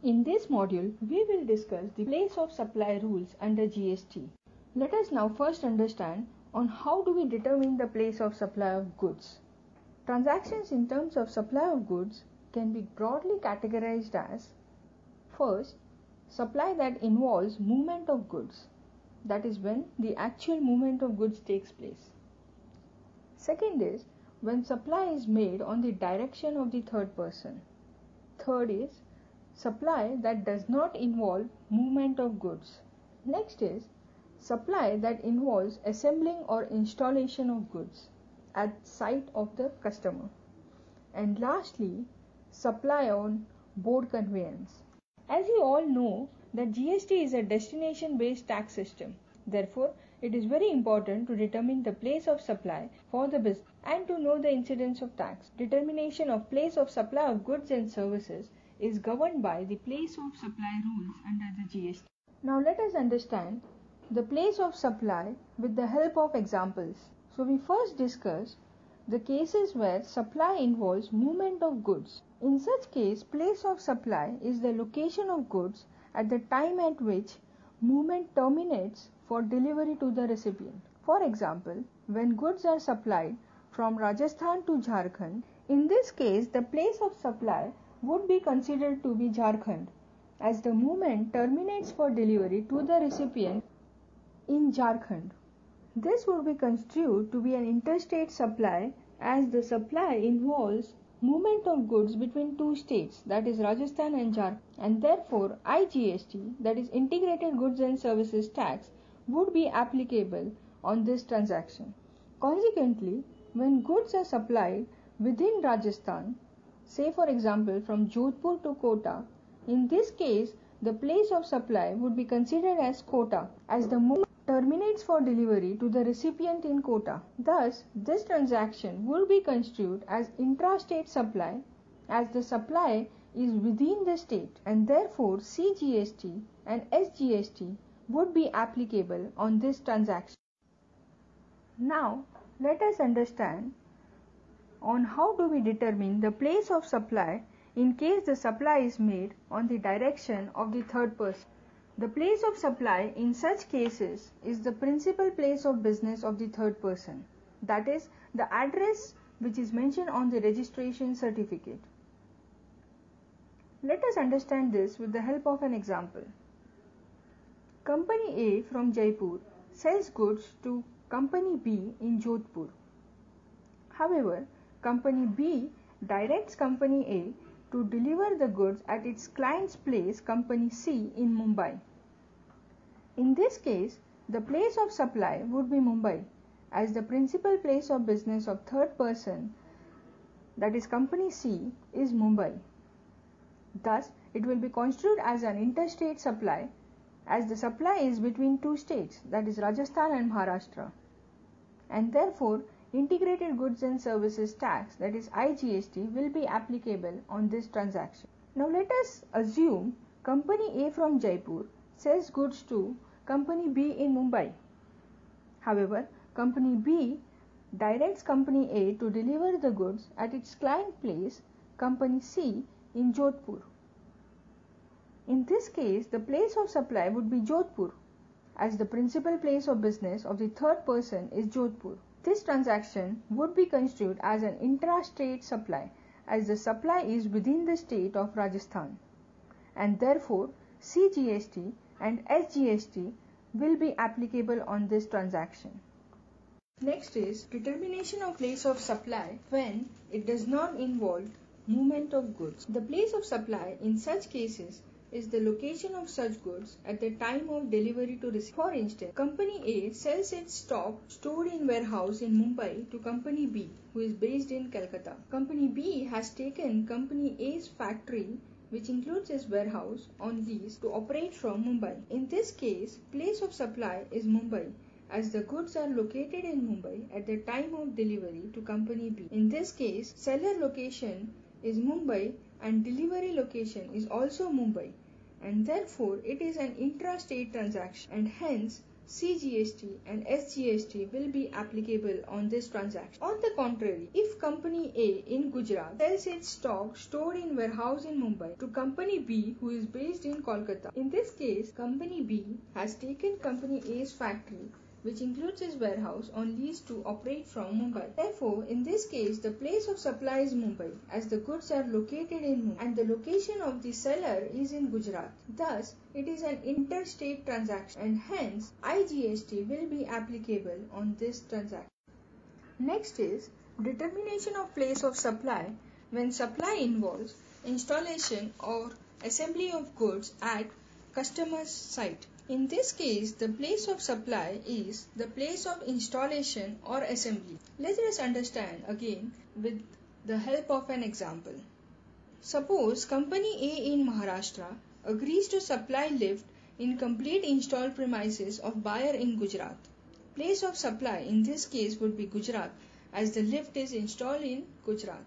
In this module, we will discuss the place of supply rules under GST. Let us now first understand on how do we determine the place of supply of goods. Transactions in terms of supply of goods can be broadly categorized as: first, supply that involves movement of goods, that is when the actual movement of goods takes place. Second is when supply is made on the direction of the third person. Third is supply that does not involve movement of goods. Next is supply that involves assembling or installation of goods at site of the customer. And lastly, supply on board conveyance. As you all know that GST is a destination based tax system. Therefore, it is very important to determine the place of supply for the business and to know the incidence of tax. Determination of place of supply of goods and services is governed by the place of supply rules under the GST. Now let us understand the place of supply with the help of examples. So we first discuss the cases where supply involves movement of goods. In such case, place of supply is the location of goods at the time at which movement terminates for delivery to the recipient. For example, when goods are supplied from Rajasthan to Jharkhand, in this case the place of supply would be considered to be Jharkhand, as the movement terminates for delivery to the recipient in Jharkhand. This would be construed to be an interstate supply, as the supply involves movement of goods between two states, that is Rajasthan and Jharkhand, and therefore IGST, that is Integrated Goods and Services Tax, would be applicable on this transaction. Consequently, when goods are supplied within Rajasthan, say for example from Jodhpur to Kota, in this case the place of supply would be considered as Kota, as the movement terminates for delivery to the recipient in Kota. Thus, this transaction would be construed as intrastate supply, as the supply is within the state, and therefore CGST and SGST would be applicable on this transaction. Now, let us understand on how do we determine the place of supply in case the supply is made on the direction of the third person. The place of supply in such cases is the principal place of business of the third person, that is, the address which is mentioned on the registration certificate. Let us understand this with the help of an example. Company A from Jaipur sells goods to Company B in Jodhpur. However, Company B directs Company A to deliver the goods at its client's place, Company C, in Mumbai. In this case, the place of supply would be Mumbai, as the principal place of business of third person, that is Company C, is Mumbai. Thus, it will be construed as an interstate supply, as the supply is between two states, that is Rajasthan and Maharashtra, and therefore Integrated Goods and Services Tax, that is IGST, will be applicable on this transaction. Now let us assume Company A from Jaipur sells goods to Company B in Mumbai. However, Company B directs Company A to deliver the goods at its client place, Company C, in Jodhpur. In this case, the place of supply would be Jodhpur, as the principal place of business of the third person is Jodhpur. This transaction would be construed as an intrastate supply, as the supply is within the state of Rajasthan, and therefore CGST and SGST will be applicable on this transaction. Next is determination of place of supply when it does not involve movement of goods. The place of supply in such cases is the location of such goods at the time of delivery to receiver. For instance, Company A sells its stock stored in warehouse in Mumbai to Company B, who is based in Calcutta. Company B has taken Company A's factory, which includes its warehouse, on lease to operate from Mumbai. In this case, place of supply is Mumbai, as the goods are located in Mumbai at the time of delivery to Company B. In this case, seller location is Mumbai and delivery location is also Mumbai, and therefore it is an intrastate transaction, and hence CGST and SGST will be applicable on this transaction. On the contrary, if Company A in Gujarat sells its stock stored in warehouse in Mumbai to Company B who is based in Kolkata, in this case, Company B has taken Company A's factory, which includes its warehouse, on lease to operate from Mumbai. Therefore, in this case, the place of supply is Mumbai, as the goods are located in Mumbai and the location of the seller is in Gujarat. Thus, it is an interstate transaction and hence IGST will be applicable on this transaction. Next is determination of place of supply when supply involves installation or assembly of goods at customer's site. In this case, the place of supply is the place of installation or assembly. Let us understand again with the help of an example. Suppose Company A in Maharashtra agrees to supply lift in complete installed premises of buyer in Gujarat. Place of supply in this case would be Gujarat, as the lift is installed in Gujarat.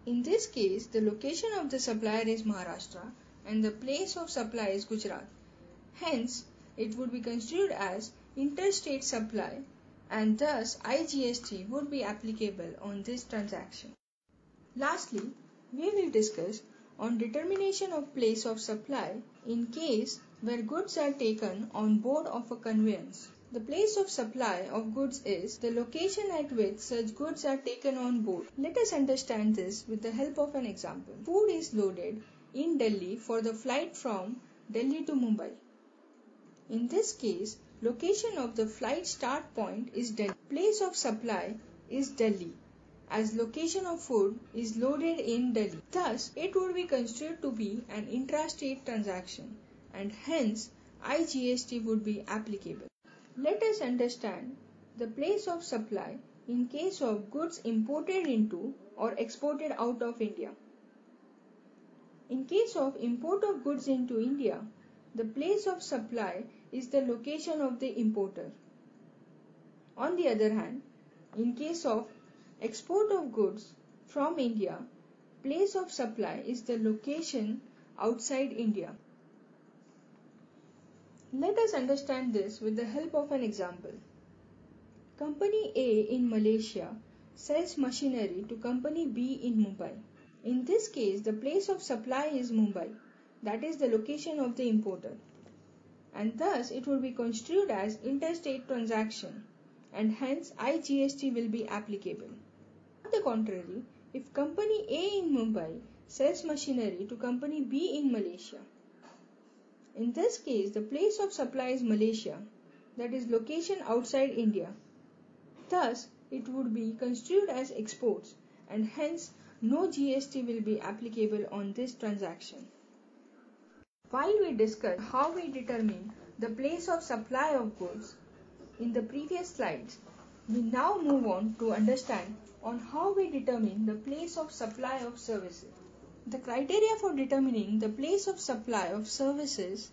In this case, the location of the supplier is Maharashtra and the place of supply is Gujarat. Hence, it would be considered as interstate supply and thus IGST would be applicable on this transaction. Lastly, we will discuss on determination of place of supply in case where goods are taken on board of a conveyance. The place of supply of goods is the location at which such goods are taken on board. Let us understand this with the help of an example. Food is loaded in Delhi for the flight from Delhi to Mumbai. In this case, location of the flight start point is Delhi. Place of supply is Delhi, as location of food is loaded in Delhi. Thus, it would be considered to be an intrastate transaction and hence IGST would be applicable. Let us understand the place of supply in case of goods imported into or exported out of India. In case of import of goods into India, the place of supply is the location of the importer. On the other hand, in case of export of goods from India, place of supply is the location outside India. Let us understand this with the help of an example. Company A in Malaysia sells machinery to Company B in Mumbai. In this case, the place of supply is Mumbai, that is the location of the importer, and thus it will be construed as interstate transaction and hence IGST will be applicable. On the contrary, if Company A in Mumbai sells machinery to Company B in Malaysia, in this case the place of supply is Malaysia, that is location outside India. Thus, it would be construed as exports and hence no GST will be applicable on this transaction. While we discussed how we determine the place of supply of goods in the previous slides, we now move on to understand on how we determine the place of supply of services. The criteria for determining the place of supply of services,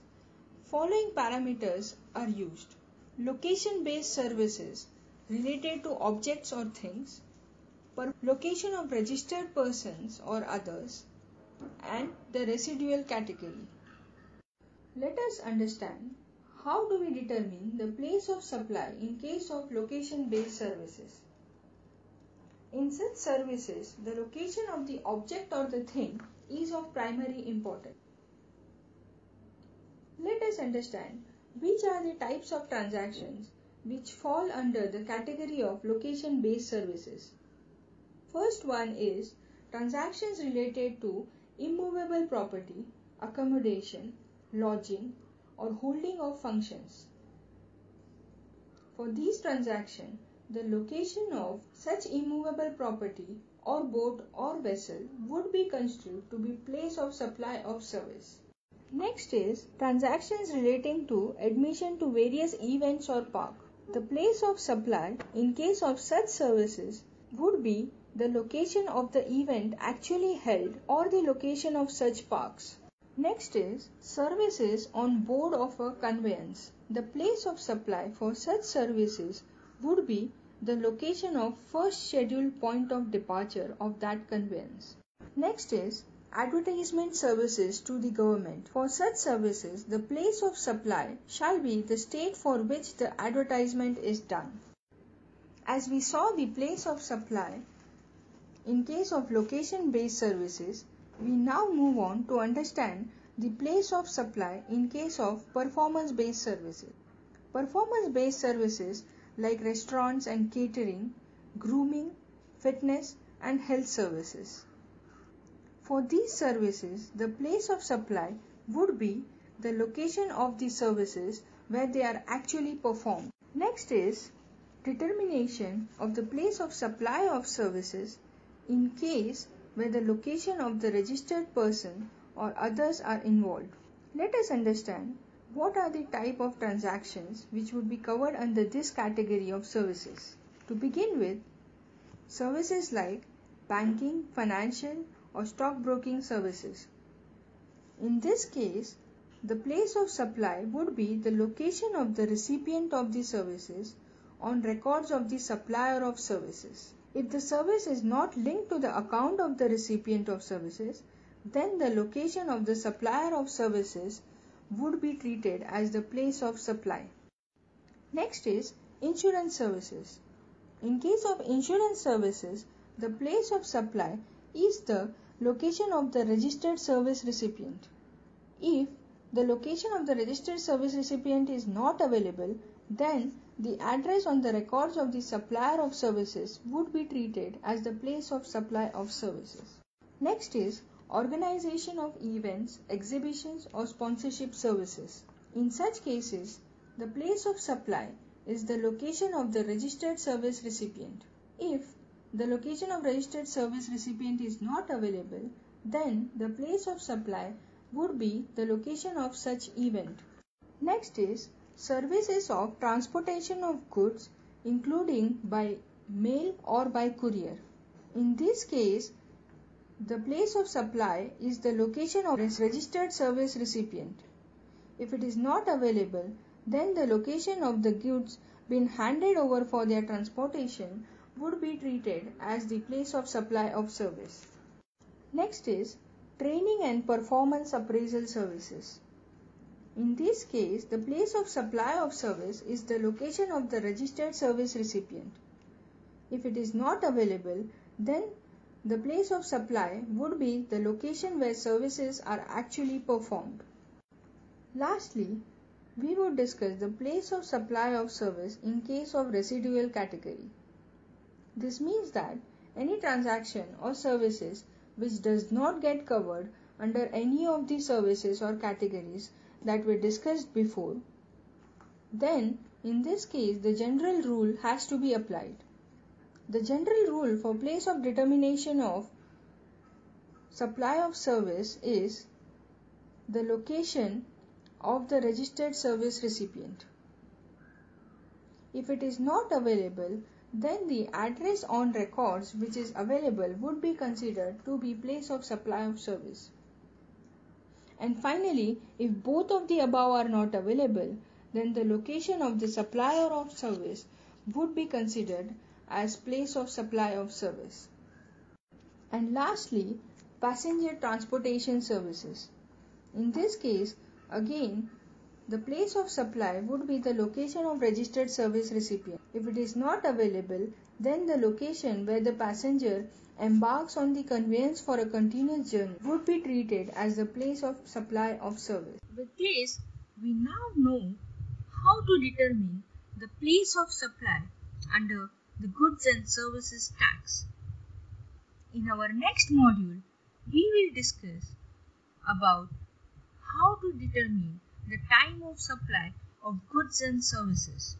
following parameters are used. Location-based services related to objects or things, location of registered persons or others, and the residual category. Let us understand how do we determine the place of supply in case of location-based services. In such services, the location of the object or the thing is of primary importance. Let us understand which are the types of transactions which fall under the category of location-based services. First one is transactions related to immovable property, accommodation, lodging, or holding of functions. For these transactions, the location of such immovable property or boat or vessel would be construed to be place of supply of service. Next is transactions relating to admission to various events or park. The place of supply in case of such services would be the location of the event actually held or the location of such parks. Next is services on board of a conveyance. The place of supply for such services would be the location of first scheduled point of departure of that conveyance. Next is advertisement services to the government. For such services, the place of supply shall be the state for which the advertisement is done. As we saw the place of supply in case of location-based services, we now move on to understand the place of supply in case of performance-based services. Performance-based services like restaurants and catering, grooming, fitness, and health services. For these services, the place of supply would be the location of the services where they are actually performed. Next is determination of the place of supply of services in case where the location of the registered person or others are involved. Let us understand what are the type of transactions which would be covered under this category of services. To begin with, services like banking, financial or stockbroking services. In this case, the place of supply would be the location of the recipient of the services on records of the supplier of services. If the service is not linked to the account of the recipient of services, then the location of the supplier of services would be treated as the place of supply. Next is insurance services. In case of insurance services, the place of supply is the location of the registered service recipient. If the location of the registered service recipient is not available, then the address on the records of the supplier of services would be treated as the place of supply of services. Next is organization of events, exhibitions or sponsorship services. In such cases, the place of supply is the location of the registered service recipient. If the location of registered service recipient is not available, then the place of supply would be the location of such event. Next is services of transportation of goods, including by mail or by courier. In this case, the place of supply is the location of registered service recipient. If it is not available, then the location of the goods being handed over for their transportation would be treated as the place of supply of service. Next is training and performance appraisal services. In this case, the place of supply of service is the location of the registered service recipient. If it is not available, then the place of supply would be the location where services are actually performed. Lastly, we would discuss the place of supply of service in case of residual category. This means that any transaction or services which does not get covered under any of the services or categories that were discussed before, then in this case the general rule has to be applied. The general rule for place of determination of supply of service is the location of the registered service recipient. If it is not available, then the address on records which is available would be considered to be place of supply of service. And finally, if both of the above are not available, then the location of the supplier of service would be considered as place of supply of service. And lastly, passenger transportation services. In this case, again, the place of supply would be the location of registered service recipient. If it is not available, then the location where the passenger embarks on the conveyance for a continuous journey would be treated as the place of supply of service. With this, we now know how to determine the place of supply under the goods and services tax. In our next module, we will discuss about how to determine the time of supply of goods and services.